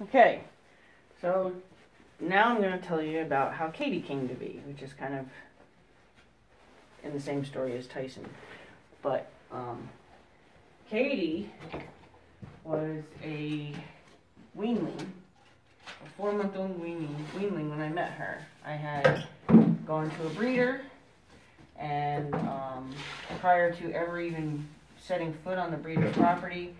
Okay, so now I'm going to tell you about how Katie came to be, which is kind of in the same story as Tyson. But Katie was a weanling, a 4-month-old weanling when I met her. I had gone to a breeder, and prior to ever even setting foot on the breeder's property,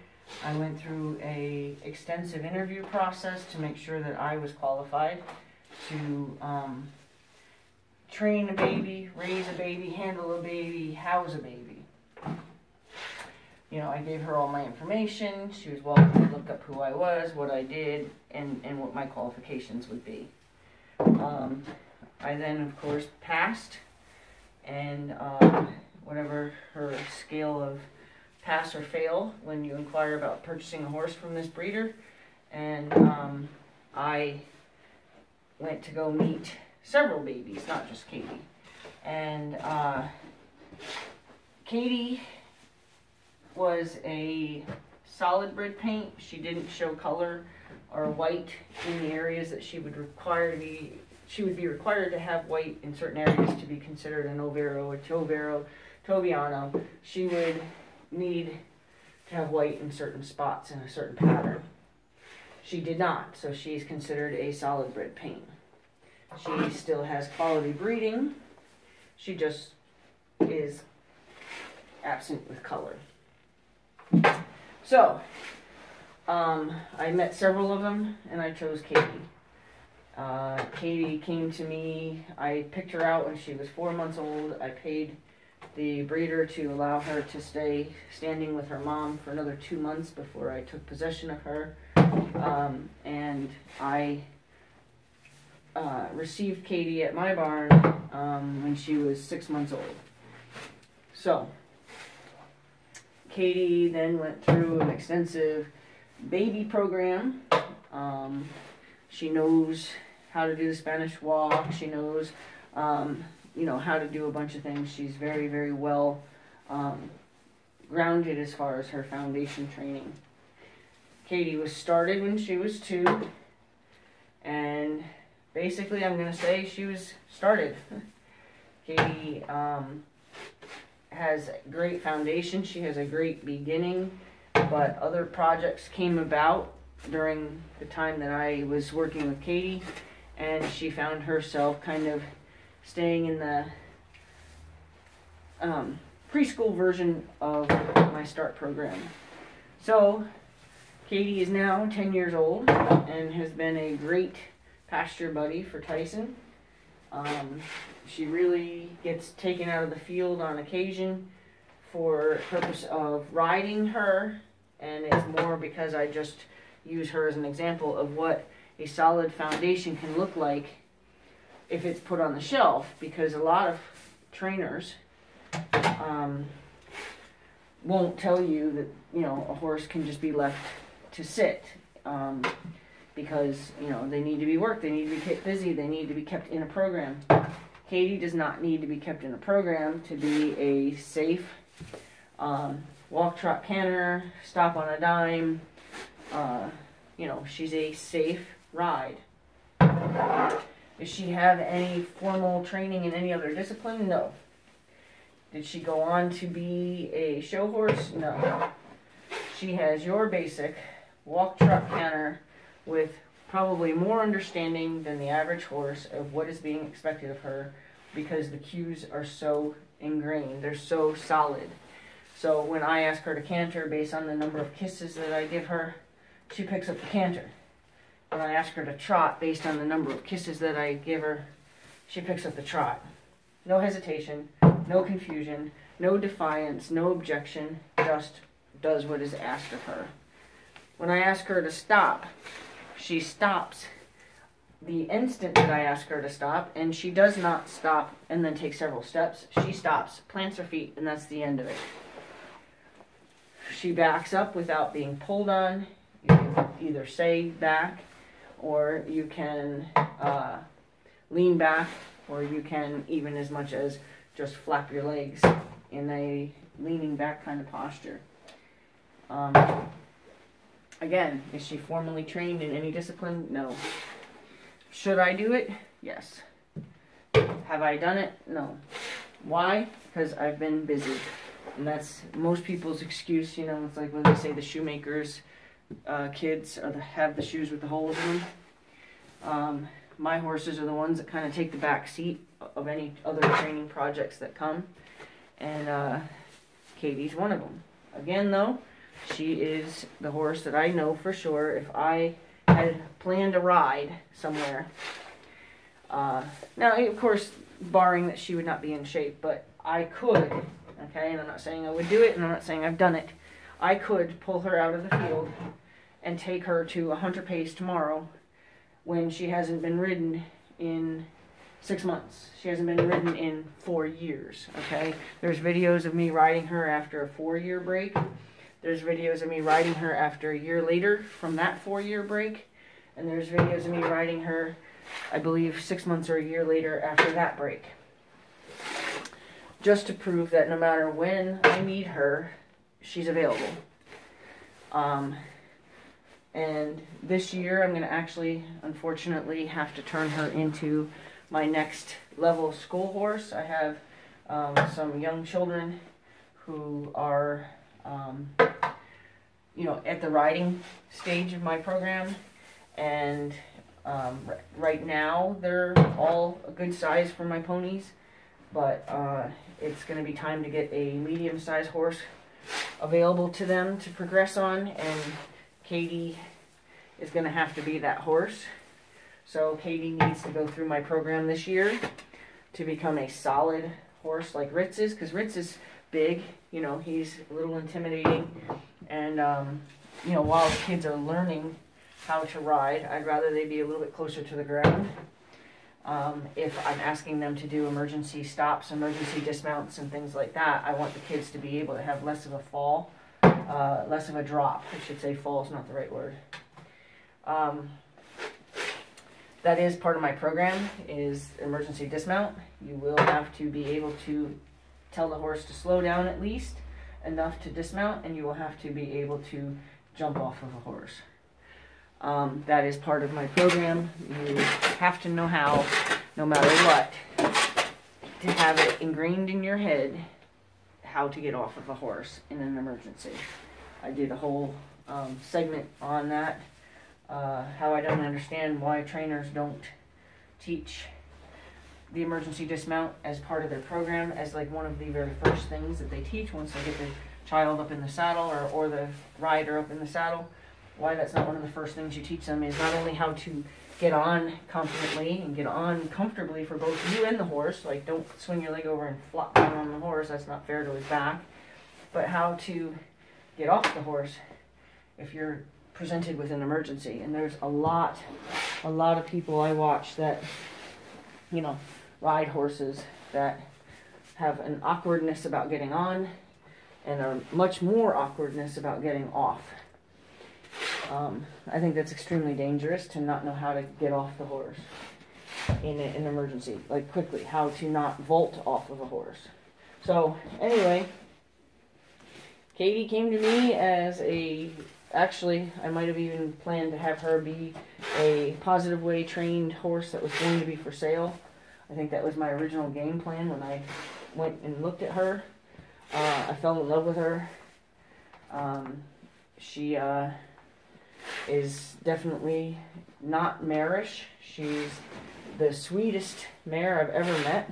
I went through a extensive interview process to make sure that I was qualified to train a baby, raise a baby, handle a baby, house a baby. You know, I gave her all my information. She was welcome to look up who I was, what I did, and what my qualifications would be. I then, of course, passed, and whatever her scale of pass or fail when you inquire about purchasing a horse from this breeder, and I went to go meet several babies, not just Katie. And Katie was a solid bred paint. She didn't show color or white in the areas that she would require to be. She would be required to have white in certain areas to be considered an Overo or Tobiano. She would need to have white in certain spots in a certain pattern. She did not, so she's considered a solid bred paint. She still has quality breeding. She just is absent with color. So, I met several of them, and I chose Katie. Katie came to me. I picked her out when she was 4 months old. I paid the breeder to allow her to stay standing with her mom for another 2 months before I took possession of her. And I received Katie at my barn when she was 6 months old. So, Katie then went through an extensive baby program. She knows how to do the Spanish walk. She knows, you know, how to do a bunch of things. She's very, very well grounded as far as her foundation training. Katie was started when she was 2, and basically I'm going to say she was started. Katie has great foundation. She has a great beginning, but other projects came about during the time that I was working with Katie, and she found herself kind of staying in the preschool version of my START program. So Katie is now 10 years old and has been a great pasture buddy for Tyson. She really gets taken out of the field on occasion for the purpose of riding her, and it's more because I just use her as an example of what a solid foundation can look like if it's put on the shelf, because a lot of trainers won't tell you that, you know, a horse can just be left to sit, because, you know, they need to be worked, they need to be kept busy, they need to be kept in a program. Katie does not need to be kept in a program to be a safe walk, trot, canter, stop on a dime. You know, she's a safe ride. Does she have any formal training in any other discipline? No. Did she go on to be a show horse? No. She has your basic walk, trot, canter with probably more understanding than the average horse of what is being expected of her, because the cues are so ingrained. They're so solid. So when I ask her to canter based on the number of kisses that I give her, she picks up the canter. When I ask her to trot based on the number of kisses that I give her, she picks up the trot. No hesitation, no confusion, no defiance, no objection, just does what is asked of her. When I ask her to stop, she stops the instant that I ask her to stop, and she does not stop and then take several steps. She stops, plants her feet, and that's the end of it. She backs up without being pulled on. You can either say back, or you can lean back, or you can even as much as just flap your legs in a leaning back kind of posture. Again, is she formally trained in any discipline? No. Should I do it? Yes. Have I done it? No. Why? Because I've been busy. And that's most people's excuse, you know. It's like when they say the shoemakers' kids have the shoes with the holes in them. My horses are the ones that kind of take the back seat of any other training projects that come. And Katie's one of them. Again, though, she is the horse that I know for sure if I had planned a ride somewhere. Now, of course, barring that she would not be in shape, but I could, okay, and I'm not saying I would do it, and I'm not saying I've done it. I could pull her out of the field and take her to a hunter pace tomorrow when she hasn't been ridden in 6 months. She hasn't been ridden in 4 years, okay? There's videos of me riding her after a 4-year break. There's videos of me riding her after a year later from that 4-year break. And there's videos of me riding her, I believe, 6 months or a year later after that break. Just to prove that no matter when I need her, she's available. And this year I'm going to actually, unfortunately, have to turn her into my next level school horse. I have some young children who are, you know, at the riding stage of my program. And right now they're all a good size for my ponies. But it's going to be time to get a medium-sized horse available to them to progress on, and Katie is going to have to be that horse. So Katie needs to go through my program this year to become a solid horse like Ritz is, because Ritz is big, you know, he's a little intimidating, and you know, while kids are learning how to ride, I'd rather they be a little bit closer to the ground. If I'm asking them to do emergency stops, emergency dismounts, and things like that, I want the kids to be able to have less of a fall, less of a drop. I should say fall is not the right word. That is part of my program, is emergency dismount. You will have to be able to tell the horse to slow down at least enough to dismount, and you will have to be able to jump off of a horse. That is part of my program. You have to know how, no matter what, to have it ingrained in your head how to get off of a horse in an emergency. I did a whole segment on that, how I don't understand why trainers don't teach the emergency dismount as part of their program, as like one of the very first things that they teach once they get the child up in the saddle, or the rider up in the saddle. Why that's not one of the first things you teach them is not only how to get on confidently and get on comfortably for both you and the horse, like don't swing your leg over and flop down on the horse, that's not fair to his back, but how to get off the horse if you're presented with an emergency. And there's a lot of people I watch that, you know, ride horses that have an awkwardness about getting on and a much more awkwardness about getting off. I think that's extremely dangerous to not know how to get off the horse in an emergency, like quickly, how to not vault off of a horse. So anyway, Katie came to me as actually I might have even planned to have her be a Positive Way trained horse that was going to be for sale. I think that was my original game plan when I went and looked at her. I fell in love with her. She is definitely not marish. She's the sweetest mare I've ever met.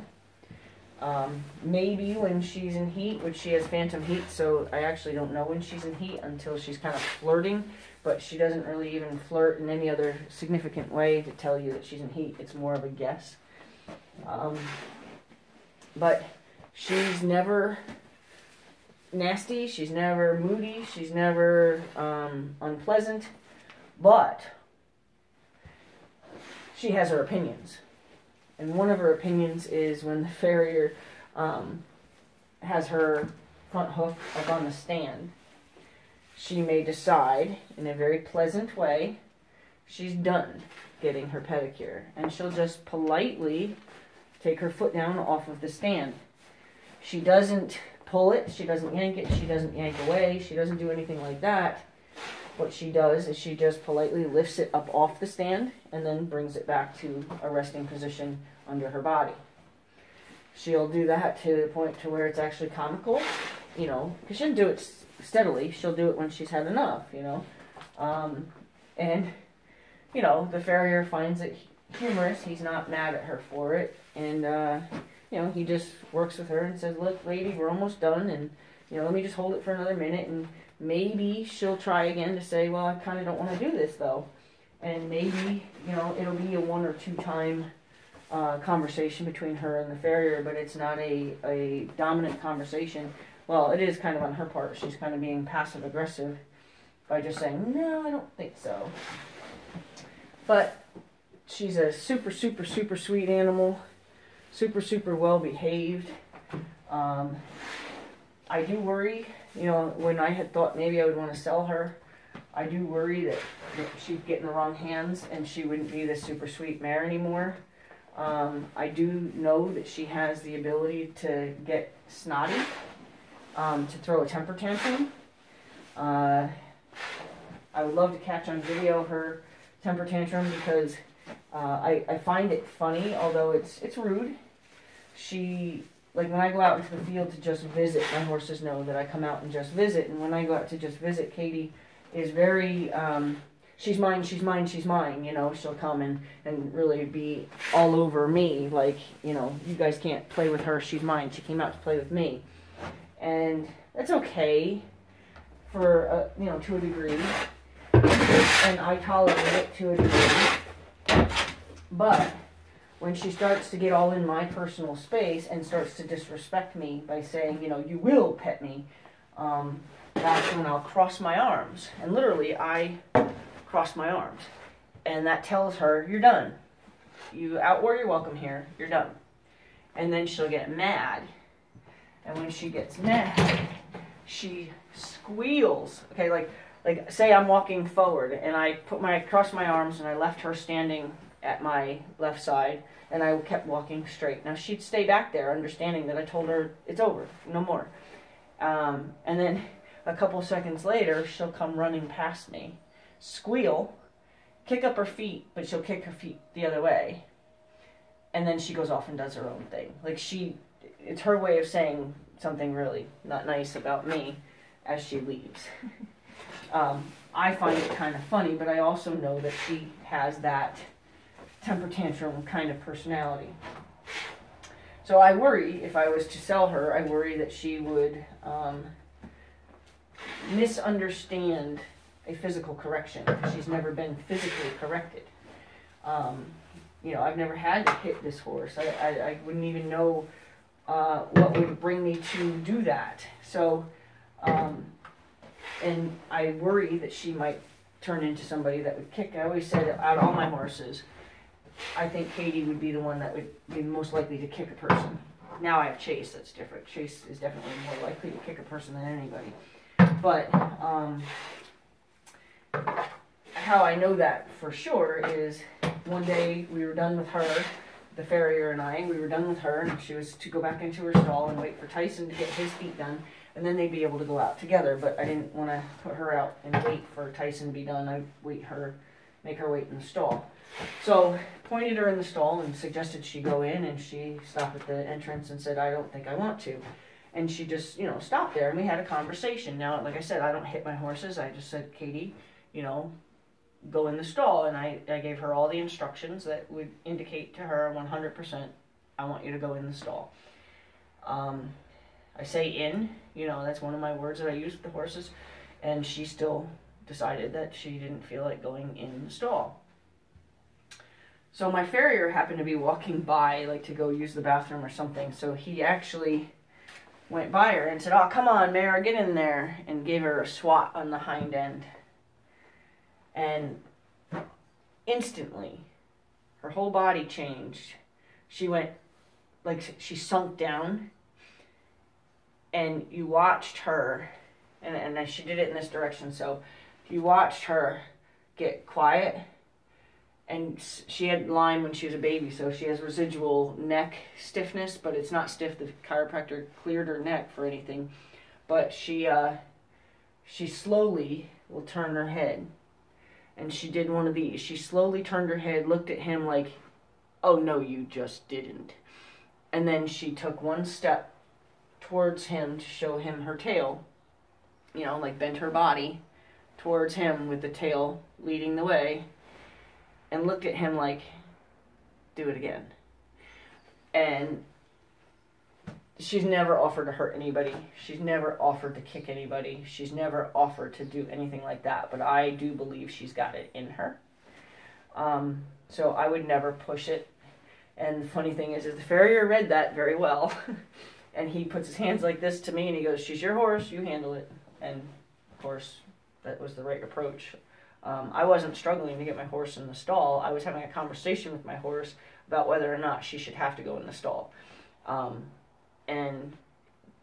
Maybe when she's in heat, which she has phantom heat, so I actually don't know when she's in heat until she's kind of flirting, but she doesn't really even flirt in any other significant way to tell you that she's in heat. It's more of a guess. But she's never nasty, she's never moody, she's never unpleasant, but she has her opinions. And one of her opinions is when the farrier has her front hoof up on the stand, she may decide in a very pleasant way she's done getting her pedicure, and she'll just politely take her foot down off of the stand. She doesn't pull it, she doesn't yank it, she doesn't yank away, she doesn't do anything like that. what she does is she just politely lifts it up off the stand and then brings it back to a resting position under her body. She'll do that to the point to where it's actually comical, you know, because she doesn't do it steadily. She'll do it when she's had enough, you know. And, you know, the farrier finds it humorous. He's not mad at her for it. And, you know, he just works with her and says, look, lady, we're almost done. And, you know, let me just hold it for another minute. And maybe she'll try again to say, well, I kind of don't want to do this, though. And maybe, you know, it'll be a 1 or 2 time conversation between her and the farrier, but it's not a dominant conversation. Well, it is kind of on her part. She's kind of being passive-aggressive by just saying, no, I don't think so. But she's a super, super, super sweet animal. Super, super well-behaved. I do worry, you know, when I had thought maybe I would want to sell her, I do worry that she'd get in the wrong hands and she wouldn't be this super sweet mare anymore. I do know that she has the ability to get snotty, to throw a temper tantrum. I would love to catch on video her temper tantrum because I find it funny, although it's rude. She, like when I go out into the field to just visit, my horses know that I come out and just visit, and when I go out to just visit, Katie is very, she's mine, she's mine, she's mine, you know. She'll come and really be all over me, like, you know, you guys can't play with her, she's mine, she came out to play with me. And that's okay for, you know, to a degree, and I tolerate it to a degree, but when she starts to get all in my personal space and starts to disrespect me by saying, you know, you will pet me, that's when I'll cross my arms. And literally, I cross my arms. And that tells her, you're done. You outwore your welcome here. You're done. And then she'll get mad. And when she gets mad, she squeals. Okay, like say I'm walking forward and I crossed my arms and I left her standing at my left side and I kept walking straight. Now she'd stay back there understanding that I told her it's over, no more. And then a couple seconds later, she'll come running past me, squeal, kick up her feet, but she'll kick her feet the other way. And then she goes off and does her own thing. Like it's her way of saying something really not nice about me as she leaves. I find it kind of funny, but I also know that she has that temper tantrum kind of personality. So I worry, if I was to sell her, I worry that she would misunderstand a physical correction. She's never been physically corrected. You know, I've never had to hit this horse. I wouldn't even know what would bring me to do that. So, and I worry that she might turn into somebody that would kick. I always said, out of all my horses, I think Katie would be the one that would be most likely to kick a person. Now I have Chase, that's different. Chase is definitely more likely to kick a person than anybody. But how I know that for sure is one day we were done with her, the farrier and I, we were done with her, and she was to go back into her stall and wait for Tyson to get his feet done, and then they'd be able to go out together. But I didn't want to put her out and wait for Tyson to be done. I'd make her wait in the stall. So pointed her in the stall and suggested she go in, and she stopped at the entrance and said, I don't think I want to. And she just, you know, stopped there, and we had a conversation. Now, like I said, I don't hit my horses. I just said, Katie, you know, go in the stall. And I gave her all the instructions that would indicate to her 100%, I want you to go in the stall. I say in, you know, that's one of my words that I use with the horses. And she still decided that she didn't feel like going in the stall. So my farrier happened to be walking by, like to go use the bathroom or something. So he actually went by her and said, oh, come on, mare, get in there, and gave her a swat on the hind end. And instantly, her whole body changed. She went, like, she sunk down, and you watched her, and she did it in this direction, so you watched her get quiet. And she had Lyme when she was a baby, so she has residual neck stiffness, but it's not stiff. The chiropractor cleared her neck for anything. But she slowly will turn her head. And she did one of these. She slowly turned her head, looked at him like, oh no, you just didn't. And then she took one step towards him to show him her tail, you know, like bent her body towards him with the tail leading the way, and looked at him like, do it again. And she's never offered to hurt anybody. She's never offered to kick anybody. She's never offered to do anything like that. But I do believe she's got it in her. So I would never push it. And the funny thing is the farrier read that very well. And he puts his hands like this to me and he goes, she's your horse, you handle it. And of course, that was the right approach. I wasn't struggling to get my horse in the stall. I was having a conversation with my horse about whether or not she should have to go in the stall. And,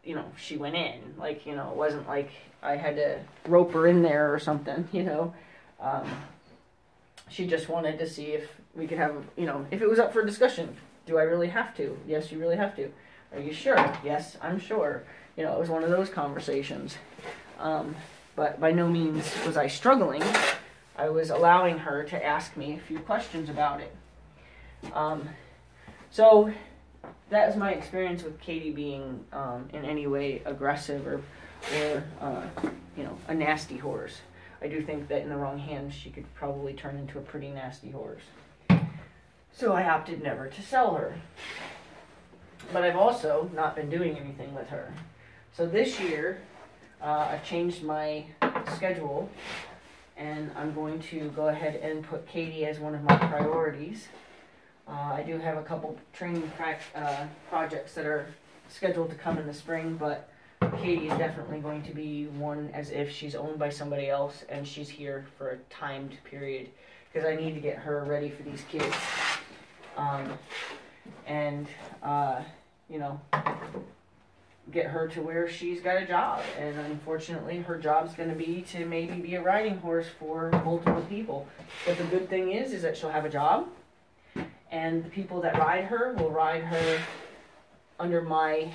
you know, she went in. Like, you know, it wasn't like I had to rope her in there or something, you know. She just wanted to see if we could have, you know, if it was up for discussion. Do I really have to? Yes, you really have to. Are you sure? Yes, I'm sure. You know, it was one of those conversations. But by no means was I struggling. I was allowing her to ask me a few questions about it. So that is my experience with Katie being in any way aggressive or you know, a nasty horse. I do think that in the wrong hands she could probably turn into a pretty nasty horse. So I opted never to sell her. But I've also not been doing anything with her. So this year, I've changed my schedule, and I'm going to go ahead and put Katie as one of my priorities. I do have a couple training projects that are scheduled to come in the spring, but Katie is definitely going to be one as if she's owned by somebody else and she's here for a timed period, because I need to get her ready for these kids. You know, get her to where she's got a job. And unfortunately, her job's going to be to maybe be a riding horse for multiple people. But the good thing is that she'll have a job, and the people that ride her will ride her under my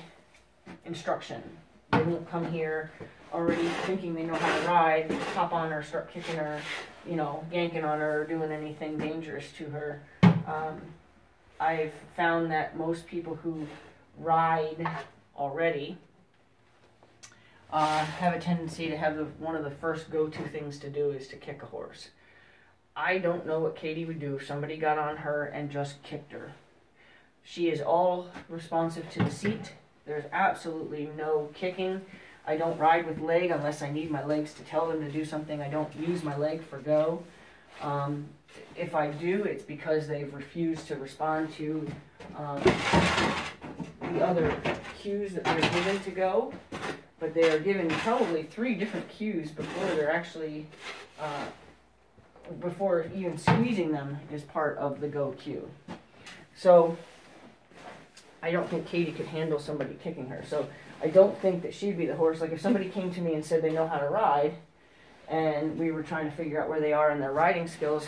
instruction. They won't come here already thinking they know how to ride, hop on her, start kicking her, you know, yanking on her, or doing anything dangerous to her. I've found that most people who ride already have a tendency to have one of the first go-to things to do is to kick a horse. I don't know what Katie would do if somebody got on her and just kicked her. She is all responsive to the seat. There's absolutely no kicking. I don't ride with leg unless I need my legs to tell them to do something. I don't use my leg for go. If I do, it's because they've refused to respond to the other cues that they're given to go. But they are given probably 3 different cues before they're actually, before even squeezing them is part of the go cue. So I don't think Katie could handle somebody kicking her. So I don't think that she'd be the horse. Like if somebody came to me and said they know how to ride, and we were trying to figure out where they are in their riding skills,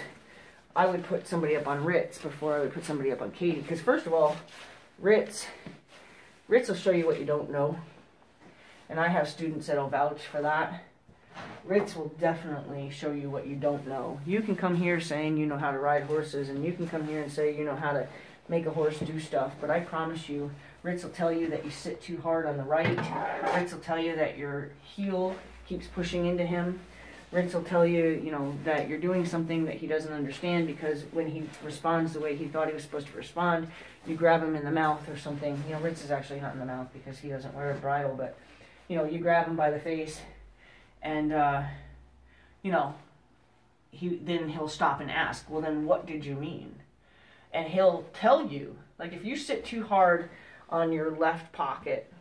I would put somebody up on Ritz before I would put somebody up on Katie. Because first of all, Ritz will show you what you don't know. And I have students that'll vouch for that. Ritz will definitely show you what you don't know. You can come here saying you know how to ride horses, and you can come here and say you know how to make a horse do stuff, but I promise you, Ritz will tell you that you sit too hard on the right. Ritz will tell you that your heel keeps pushing into him. Ritz will tell you, you know, that you're doing something that he doesn't understand, because when he responds the way he thought he was supposed to respond, you grab him in the mouth or something. You know, Ritz is actually not in the mouth because he doesn't wear a bridle, but, you know, you grab him by the face, and, you know, then he'll stop and ask, well, then what did you mean? And he'll tell you, like if you sit too hard on your left pocket,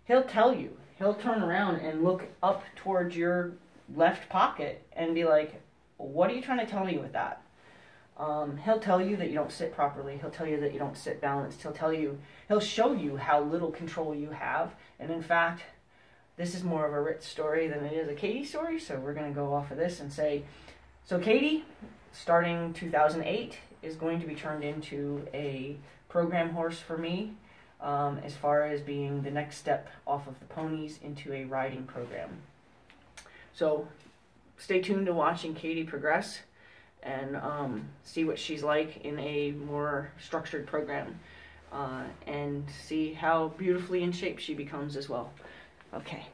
he'll tell you. He'll turn around and look up towards your left pocket and be like, what are you trying to tell me with that? He'll tell you that you don't sit properly. He'll tell you that you don't sit balanced. He'll show you how little control you have. And in fact, this is more of a Ritz story than it is a Katie story. So we're going to go off of this and say, so Katie, starting 2008, is going to be turned into a program horse for me, as far as being the next step off of the ponies into a riding program. So stay tuned to watching Katie progress and see what she's like in a more structured program, and see how beautifully in shape she becomes as well. Okay.